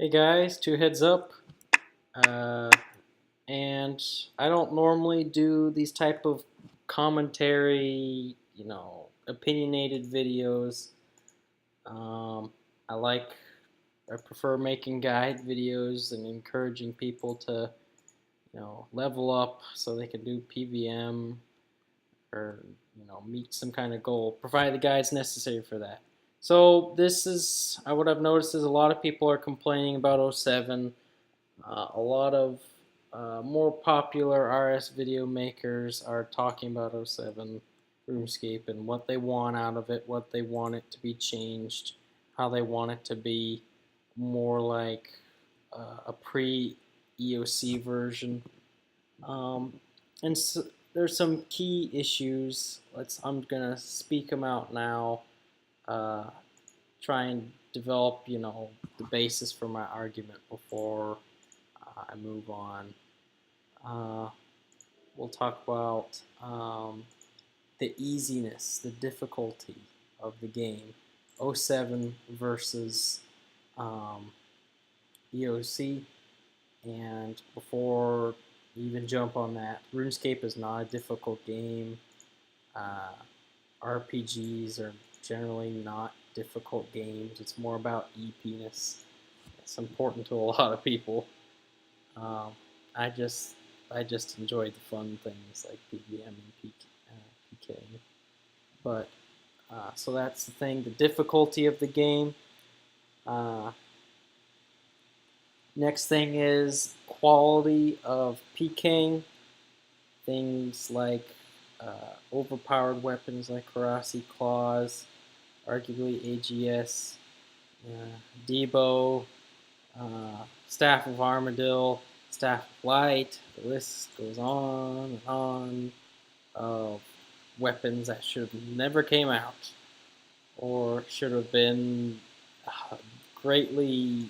Hey guys, Twoheadsup, uh, and I don't normally do these type of commentary, opinionated videos. Um, I like, I prefer making guide videos and encouraging people to, level up so they can do PVM or meet some kind of goal. Provide the guides necessary for that. So this is what I've noticed is a lot of people are complaining about '07. A lot of more popular RS video makers are talking about '07 Runescape and what they want out of it, what they want it to be changed, how they want it to be more like a pre-EOC version. And so there's some key issues. I'm gonna speak them out now. Uh, Try and develop, the basis for my argument before I move on. Uh, we'll talk about the easiness, the difficulty of the game. '07 versus um, EOC. And before you even jump on that, RuneScape is not a difficult game. Uh, RPGs are generally not difficult games. It's more about EPness. It's important to a lot of people. Um, I just I just enjoy the fun things like PVM and PK. But so that's the thing. The difficulty of the game. Uh, Next thing is quality of PKing. Things like overpowered weapons like Karasi Claws, arguably AGS, Debo, Staff of Armadillo, Staff of Light. The list goes on and on of weapons that should have never came out or should have been greatly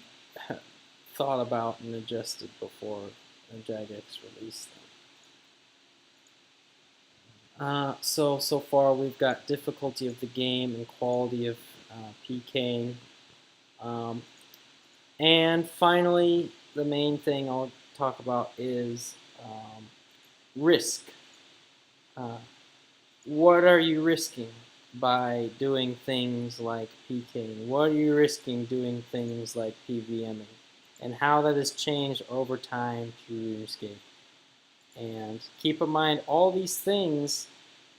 thought about and adjusted before Jagex released them. So far we've got difficulty of the game and quality of PKing. Um, and finally, the main thing I'll talk about is risk. Uh, what are you risking by doing things like PKing? What are you risking doing things like PVMing? And how that has changed over time through RuneScape. And keep in mind all these things,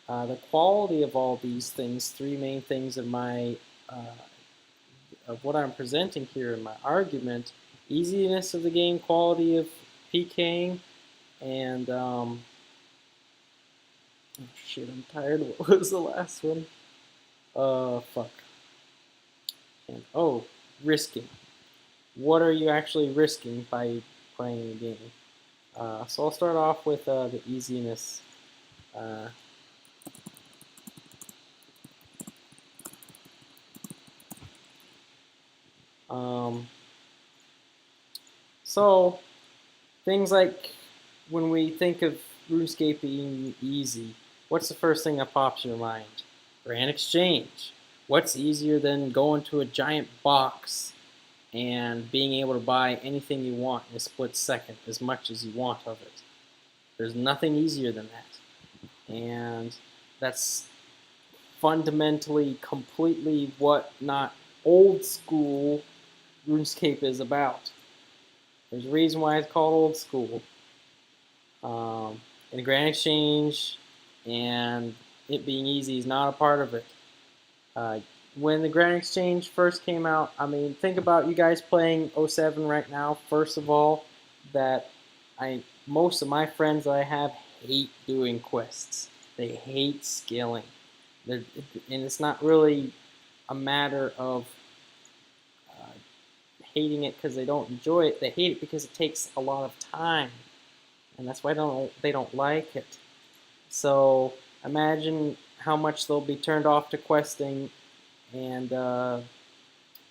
the quality of all these things, three main things of what I'm presenting here in my argument: easiness of the game, quality of PKing, and oh shit, I'm tired. What was the last one? Fuck. And risking. What are you actually risking by playing the game? So I'll start off with the easiness. Uh, um, so things like when we think of RuneScape being easy, what's the first thing that pops in your mind? Grand Exchange. What's easier than going to a giant box and being able to buy anything you want in a split second, as much as you want of it? There's nothing easier than that. And that's fundamentally, completely what not old school RuneScape is about. There's a reason why it's called old school. And Grand Exchange and it being easy is not a part of it. When the Grand Exchange first came out, I mean, think about you guys playing '07 right now. First of all, that most of my friends that I have hate doing quests. They hate skilling. And it's not really a matter of hating it because they don't enjoy it. They hate it because it takes a lot of time, and that's why they don't like it. So imagine how much they'll be turned off to questing and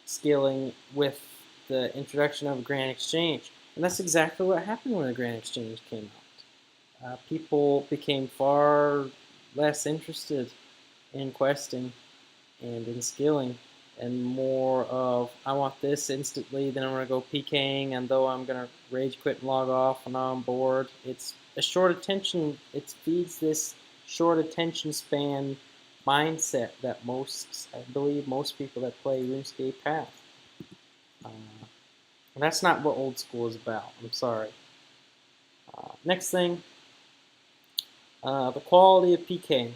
skilling with the introduction of a Grand Exchange. And that's exactly what happened when the Grand Exchange came out. People became far less interested in questing and in skilling and more of I want this instantly, then I'm going to go PKing, and though I'm going to rage quit and log off when I'm bored, it's a short attention, it feeds this short attention span mindset that I believe most people that play RuneScape have. And that's not what old school is about, I'm sorry. Next thing, the quality of PKing.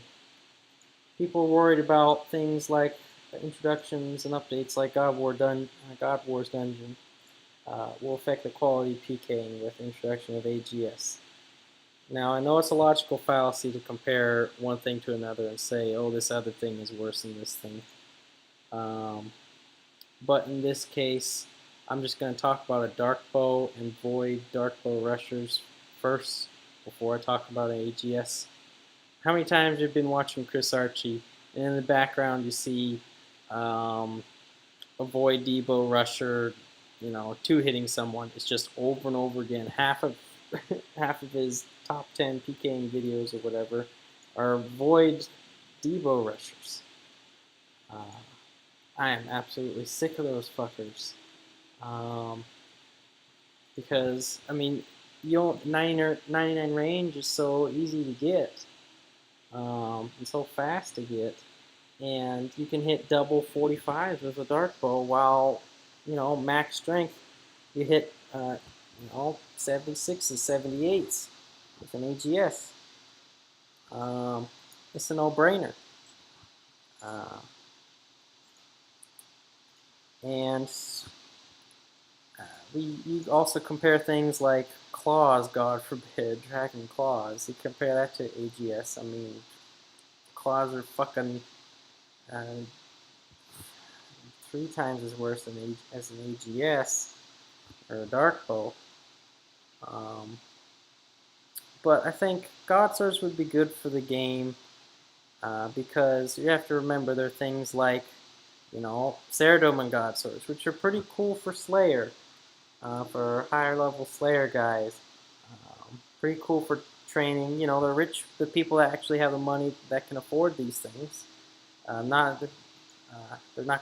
People are worried about things like introductions and updates like God War's Dungeon will affect the quality of PKing with the introduction of AGS. Now, I know it's a logical fallacy to compare one thing to another and say, oh, this other thing is worse than this thing. But in this case, I'm just going to talk about a dark bow and void dark bow rushers first before I talk about AGS. How many times you've been watching Chris Archie, and in the background you see a void Debo rusher, two-hitting someone. It's just over and over again. Half of his top 10 PKing videos or whatever are void Debo rushers. I am absolutely sick of those fuckers. Because, I mean, 99 range is so easy to get. And so fast to get. And you can hit double 45s with a dark bow while, max strength, you hit, 76s, 78s with an AGS. It's a no-brainer. And you also compare things like claws, God forbid, dragon claws. You compare that to AGS. I mean, claws are fucking 3 times as worse as an AGS or a dark bow. But I think God Swords would be good for the game because you have to remember there are things like, Ceradome and God Swords, which are pretty cool for Slayer, for higher level Slayer guys. Pretty cool for training. The people that actually have the money that can afford these things. There's not going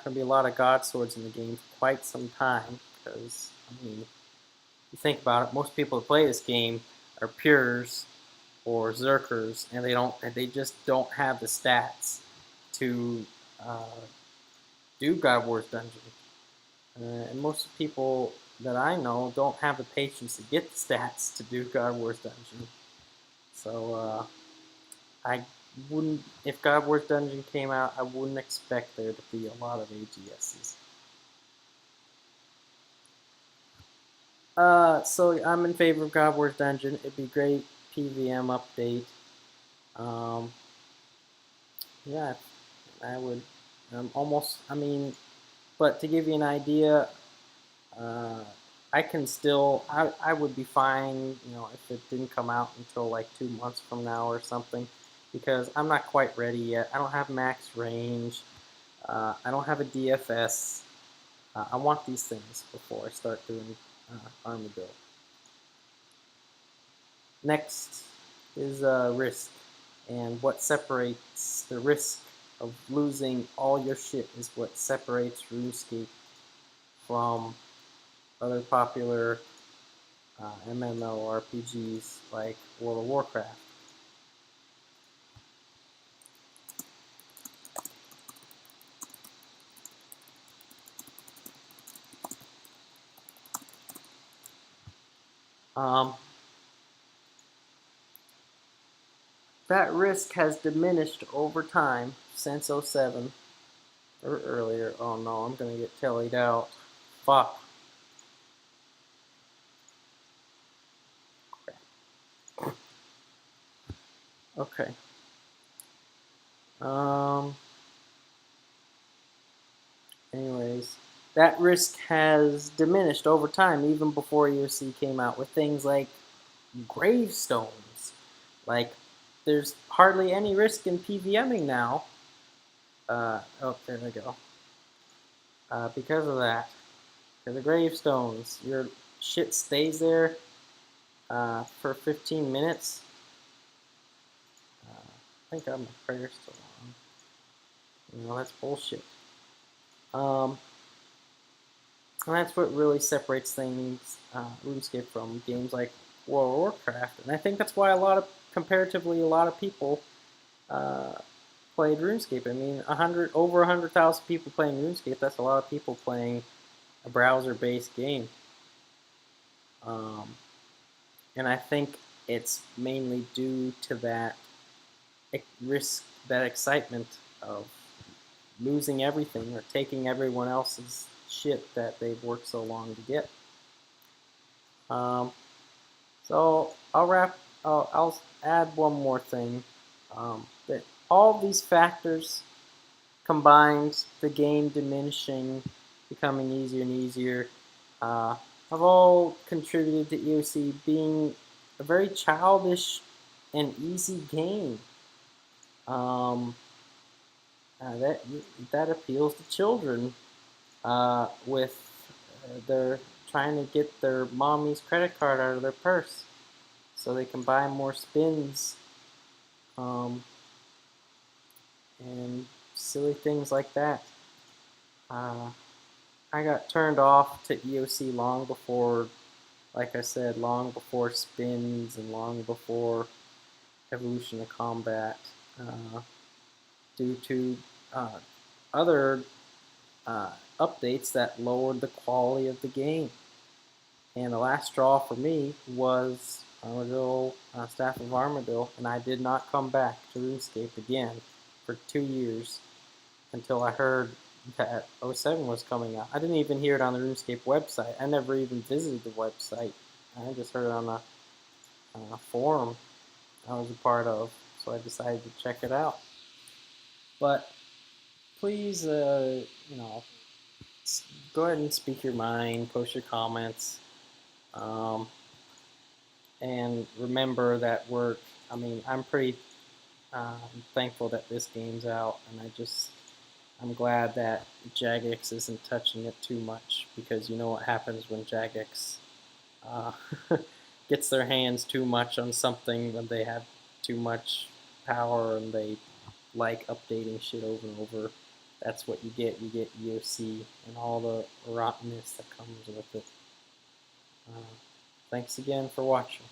to be a lot of God Swords in the game for quite some time because, I mean, you think about it, most people that play this game are pures or zerkers, and they just don't have the stats to do God War's Dungeon. And most people that I know don't have the patience to get the stats to do God War's Dungeon. So I wouldn't, if God War's Dungeon came out, I wouldn't expect there to be a lot of AGSs. So I'm in favor of God War's Dungeon. It'd be great PVM update. Yeah, I would but to give you an idea, I would be fine, if it didn't come out until like 2 months from now or something, because I'm not quite ready yet. I don't have max range. I don't have a DFS. I want these things before I start doing army build. Next is risk, and what separates the risk of losing all your shit is what separates RuneScape from other popular MMORPGs like World of Warcraft. That risk has diminished over time since 07 or earlier. Oh no, I'm gonna get tellied out. Fuck. Crap. Okay. Anyways, that risk has diminished over time, even before EOC came out, with things like gravestones. Like, there's hardly any risk in PVMing now. Oh, there we go. Because of that. For the gravestones, your shit stays there for 15 minutes. I think I'm prayer still on. That's bullshit. And that's what really separates things, RuneScape, from games like World of Warcraft. And I think that's why comparatively, a lot of people uh, played RuneScape. I mean, over 100,000 people playing RuneScape. That's a lot of people playing a browser-based game. And I think it's mainly due to that that excitement of losing everything or taking everyone else's shit that they've worked so long to get. Um, so I'll add one more thing. That all these factors combined, the game diminishing, becoming easier and easier, have all contributed to EOC being a very childish and easy game. Um, that appeals to children with they're trying to get their mommy's credit card out of their purse so they can buy more spins, um, and silly things like that. I got turned off to EOC long before, like I said, long before spins and long before evolution of combat, due to uh, other updates that lowered the quality of the game. And the last straw for me was Armadillo, Staff of Armadillo, and I did not come back to RuneScape again for 2 years until I heard that 07 was coming out. I didn't even hear it on the RuneScape website. I never even visited the website. I just heard it on a forum I was a part of, so I decided to check it out. But please, go ahead and speak your mind, post your comments. And remember that I'm pretty thankful that this game's out, and I'm glad that Jagex isn't touching it too much, because you know what happens when Jagex uh, gets their hands too much on something, when they have too much power and they like updating shit over and over. That's what you get. You get EOC and all the rottenness that comes with it. Thanks again for watching.